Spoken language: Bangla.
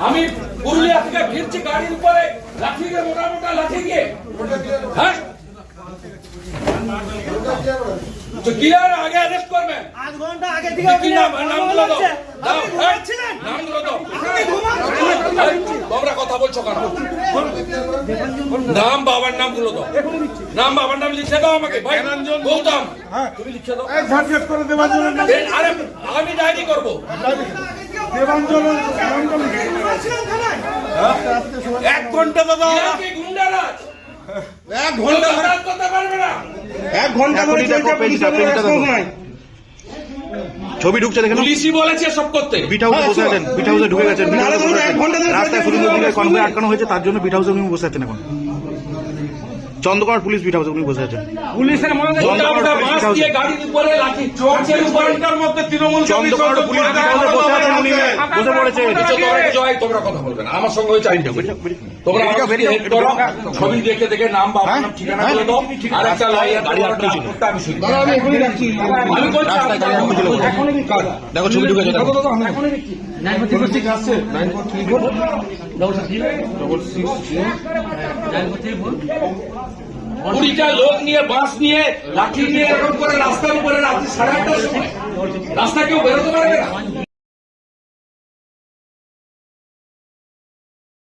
আমি পুরুলিয়া থেকে ফিরছি গাড়ির উপরে লাঠি দিয়ে মোটা মোটা লাঠি দিয়ে হ্যাঁ তো কি আর আগে অ্যারেস্ট করবেন 8 ঘন্টা আগে থেকে কি নামগুলো দাও নামগুলো দাও তোমরা কথা বলছো কেন নাম বাবার নামগুলো দাও নাম বাবার নাম লিখে দাও আমাকে ভাই গৌতম তুমি লিখে দাও ঝটঝট করে দেবাঞ্জনের নাম আরে আমি ডায়েরি করবো দেবাঞ্জনের নামটা লিখে 1 ঘন্টা দাদা গুন্ডারাজ 1 ঘন্টা করতে পারবে না 1 ঘন্টা ধরে ছবি ঢুকছে দেখেন পুলিশই বলেছে সব করতে বিট হাউসে বসে আছেন বিট হাউসে ঢুকে গেছেন রাস্তায় সুরেন্দ্র দিকে কনভয় আটকানো হয়েছে তার জন্য বিট হাউসে উনি বসে আছেন এখন চন্দ্রকোনার পুলিশ বিট হাউসে উনি বসে আছেন পুলিশের মধ্যে গাড়ির উপরে লাঠি চোখের উপরটার মধ্যে তৃণমূল চন্দ্রকোনার পুলিশ বিট হাউসে বসে আছেন উনি বসে পড়েছে জয় তোমরা কথা বলবে না আমার সঙ্গে হয়েছে তোমরা ছবি দেখে দেখে নাম বাবা নাম ঠিকানা বলে দাও আর একটা গাড়ি আটকেছিল আমি শুনি আমি বলছি দেখো ছবি ঢুকে যাবে কুড়িটা লোক নিয়ে বাস নিয়ে লাঠি নিয়ে এরকম করে রাস্তার উপরে রাত্রি 8:30টার সময় রাস্তা কেউ বেরোতে পারবে না।